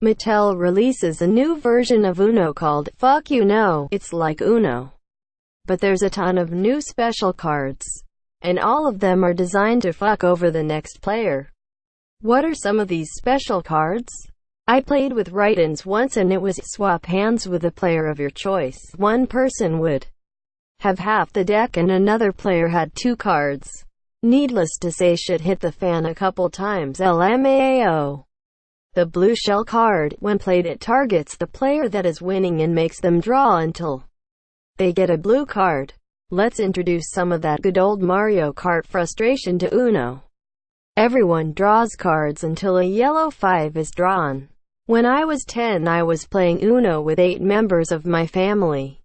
Mattel releases a new version of Uno called Fuck You Know. It's like Uno, but there's a ton of new special cards, and all of them are designed to fuck over the next player. What are some of these special cards? I played with write-ins once and it was swap hands with a player of your choice. One person would have half the deck and another player had 2 cards. Needless to say, shit hit the fan a couple times. LMAO. The blue shell card, when played, it targets the player that is winning and makes them draw until they get a blue card. Let's introduce some of that good old Mario Kart frustration to Uno. Everyone draws cards until a yellow 5 is drawn. When I was 10, I was playing Uno with 8 members of my family.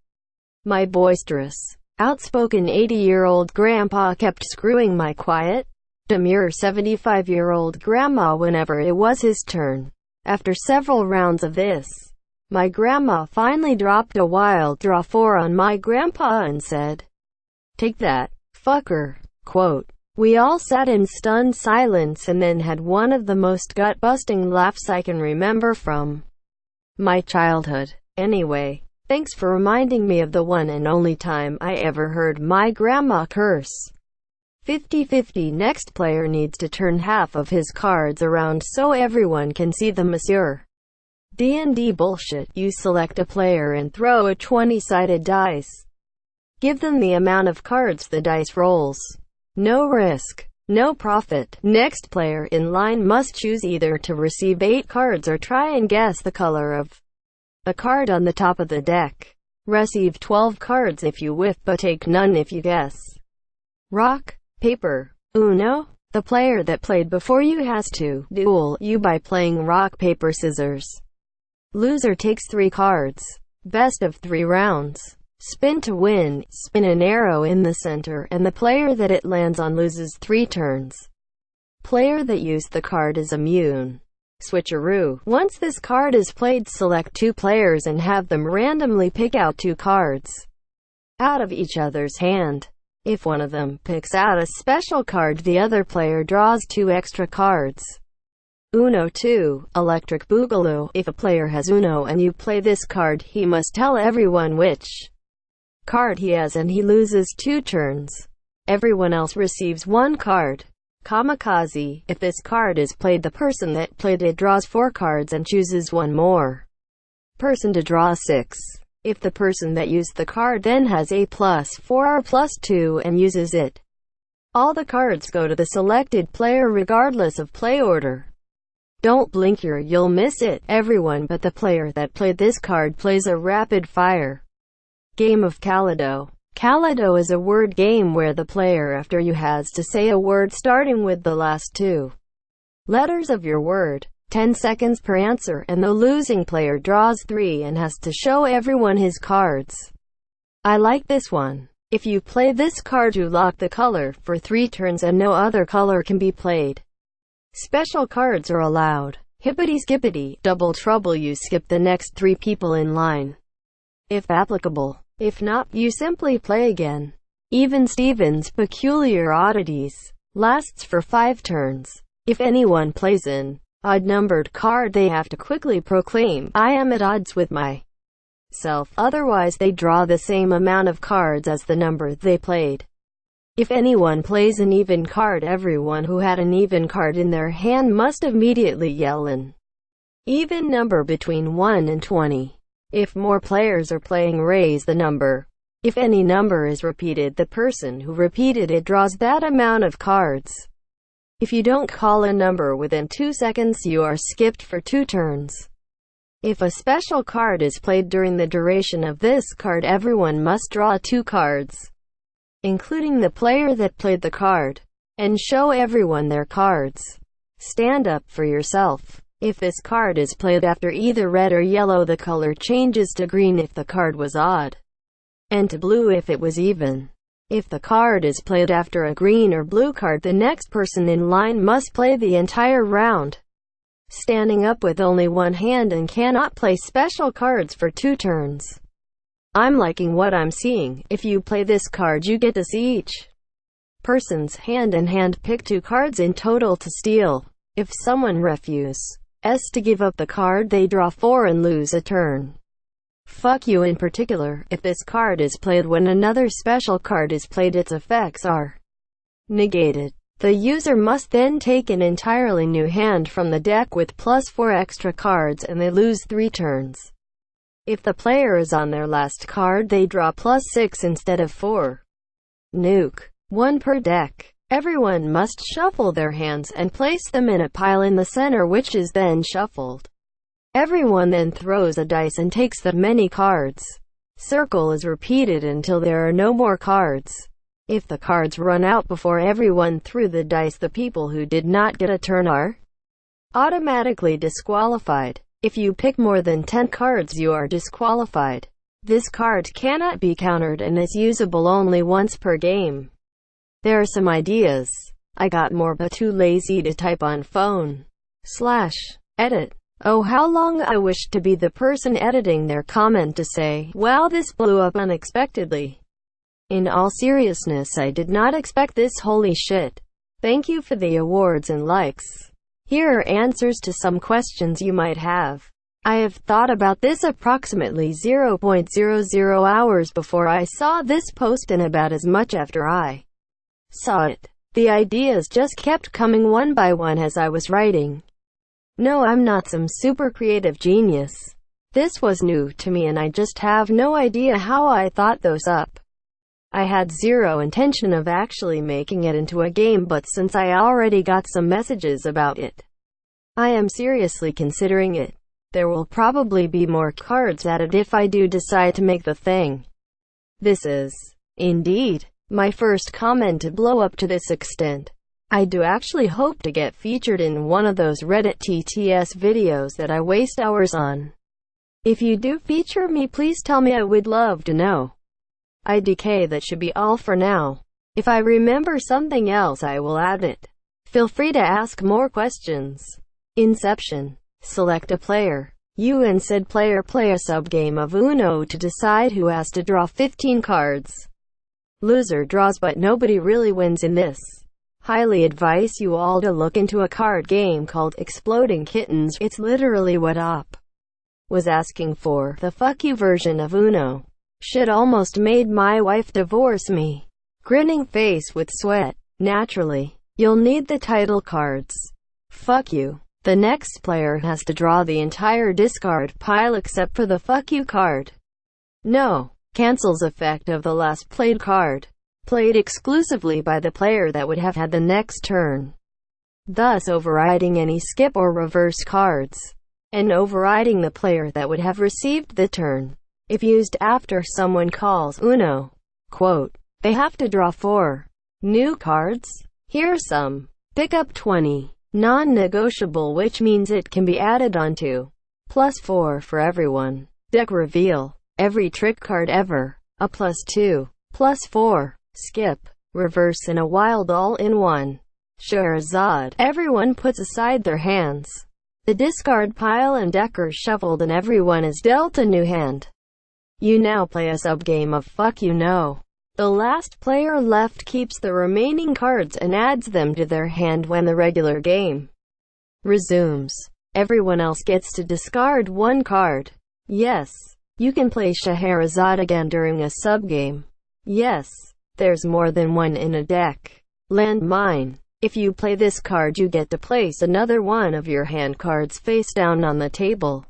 My boisterous, outspoken 80-year-old grandpa kept screwing my quiet, demure 75-year-old grandma whenever it was his turn. After several rounds of this, my grandma finally dropped a wild draw 4 on my grandpa and said, "Take that, fucker." Quote. We all sat in stunned silence and then had one of the most gut-busting laughs I can remember from my childhood. Anyway, thanks for reminding me of the one and only time I ever heard my grandma curse. 50-50. Next player needs to turn half of his cards around so everyone can see them. Monsieur D&D bullshit. You select a player and throw a 20-sided dice. Give them the amount of cards the dice rolls. No risk, no profit. Next player in line must choose either to receive 8 cards or try and guess the color of the card on the top of the deck. Receive 12 cards if you whiff, but take none if you guess. Rock, paper, Uno. The player that played before you has to duel you by playing rock, paper, scissors. Loser takes 3 cards. Best of 3 rounds. Spin to win. Spin an arrow in the center, and the player that it lands on loses 3 turns. Player that used the card is immune. Switcheroo. Once this card is played, select 2 players and have them randomly pick out 2 cards out of each other's hand. If one of them picks out a special card, the other player draws 2 extra cards. Uno 2. Electric Boogaloo. If a player has Uno and you play this card, he must tell everyone which card he has and he loses 2 turns. Everyone else receives 1 card. Kamikaze. If this card is played, the person that played it draws 4 cards and chooses one more person to draw 6. If the person that used the card then has a +4 or +2 and uses it, all the cards go to the selected player regardless of play order. Don't blink or you'll miss it. Everyone but the player that played this card plays a rapid-fire game of Calido. Calido is a word game where the player after you has to say a word starting with the last 2 letters of your word. 10 seconds per answer, and the losing player draws 3 and has to show everyone his cards. I like this one. If you play this card, you lock the color for 3 turns and no other color can be played. Special cards are allowed. Hippity skippity, double trouble. You skip the next 3 people in line, if applicable. If not, you simply play again. Even Stevens' Peculiar Oddities lasts for 5 turns. If anyone plays an odd-numbered card, they have to quickly proclaim, "I am at odds with myself," otherwise they draw the same amount of cards as the number they played. If anyone plays an even card, everyone who had an even card in their hand must immediately yell an even number between 1 and 20. If more players are playing, raise the number. If any number is repeated, the person who repeated it draws that amount of cards. If you don't call a number within 2 seconds, you are skipped for 2 turns. If a special card is played during the duration of this card, everyone must draw 2 cards, including the player that played the card, and show everyone their cards. Stand up for yourself. If this card is played after either red or yellow, the color changes to green if the card was odd, and to blue if it was even. If the card is played after a green or blue card, the next person in line must play the entire round standing up with only one hand and cannot play special cards for 2 turns. I'm liking what I'm seeing. If you play this card, you get to see each person's hand and hand pick 2 cards in total to steal. If someone refuses to give up the card they draw for and lose a turn. Fuck you in particular, if this card is played when another special card is played, its effects are negated. The user must then take an entirely new hand from the deck with +4 extra cards and they lose 3 turns. If the player is on their last card, they draw +6 instead of 4. Nuke. 1 per deck. Everyone must shuffle their hands and place them in a pile in the center, which is then shuffled. Everyone then throws a dice and takes the many cards. Circle is repeated until there are no more cards. If the cards run out before everyone threw the dice, the people who did not get a turn are automatically disqualified. If you pick more than 10 cards, you are disqualified. This card cannot be countered and is usable only once per game. There are some ideas. I got more but too lazy to type on phone. /edit. Oh, how long I wished to be the person editing their comment to say, wow, this blew up unexpectedly. In all seriousness, I did not expect this, holy shit. Thank you for the awards and likes. Here are answers to some questions you might have. I have thought about this approximately 0.00 hours before I saw this post and about as much after I saw it. The ideas just kept coming one by one as I was writing. No, I'm not some super creative genius. This was new to me and I just have no idea how I thought those up. I had zero intention of actually making it into a game, but since I already got some messages about it, I am seriously considering it. There will probably be more cards added if I do decide to make the thing. This is, indeed, my first comment to blow up to this extent. I do actually hope to get featured in one of those Reddit TTS videos that I waste hours on. If you do feature me, please tell me, I would love to know. IDK, that should be all for now. If I remember something else, I will add it. Feel free to ask more questions. Inception. Select a player. You and said player play a subgame of Uno to decide who has to draw 15 cards. Loser draws, but nobody really wins in this. Highly advise you all to look into a card game called Exploding Kittens. It's literally what Op was asking for, the fuck you version of Uno. Shit almost made my wife divorce me. Grinning face with sweat. Naturally, you'll need the title cards. Fuck you. The next player has to draw the entire discard pile except for the fuck you card. No. Cancels effect of the last played card. Played exclusively by the player that would have had the next turn. Thus overriding any skip or reverse cards. And overriding the player that would have received the turn. If used after someone calls Uno, quote, they have to draw 4 new cards. Here are some. Pick up 20. Non-negotiable, which means it can be added onto. +4 for everyone. Deck reveal. Every trick card ever. A +2. +4. Skip. Reverse in a wild all-in-one. Scheherazade. Everyone puts aside their hands. The discard pile and deck are shuffled and everyone is dealt a new hand. You now play a subgame of Fuck You Know. The last player left keeps the remaining cards and adds them to their hand when the regular game resumes. Everyone else gets to discard 1 card. Yes, you can play Scheherazade again during a subgame. Yes, there's more than one in a deck. Landmine. If you play this card, you get to place another one of your hand cards face down on the table.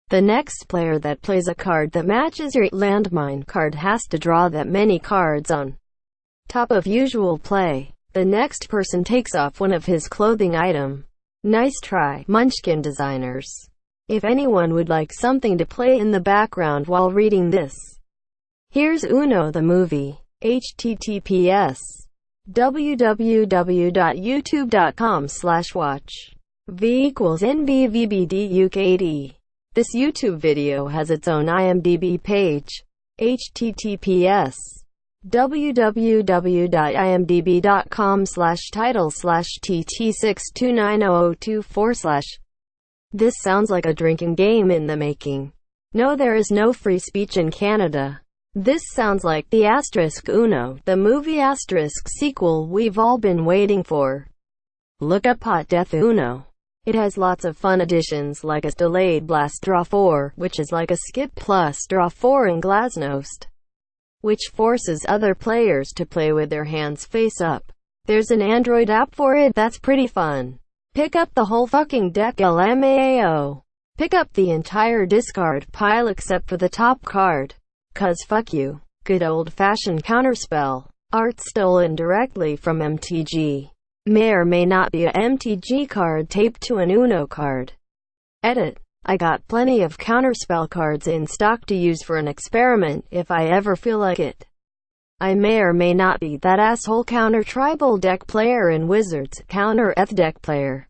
The next player that plays a card that matches your landmine card has to draw that many cards on top of usual play. The next person takes off one of his clothing item. Nice try, Munchkin designers. If anyone would like something to play in the background while reading this, here's Uno the movie. https www.youtube.com/watch v=nbvbdukd. This YouTube video has its own IMDb page. https www.imdb.com/title/tt6290024/. This sounds like a drinking game in the making. No, there is no free speech in Canada. This sounds like the *Uno, the movie * sequel we've all been waiting for. Look up Hot Death Uno. It has lots of fun additions like a delayed blast draw 4, which is like a skip plus draw 4 in Glasnost, which forces other players to play with their hands face up. There's an Android app for it that's pretty fun. Pick up the whole fucking deck LMAO. Pick up the entire discard pile except for the top card. 'Cause fuck you. Good old-fashioned counterspell. Art stolen directly from MTG. May or may not be a MTG card taped to an Uno card. Edit. I got plenty of counterspell cards in stock to use for an experiment if I ever feel like it. I may or may not be that asshole counter tribal deck player in Wizards, counter eth deck player.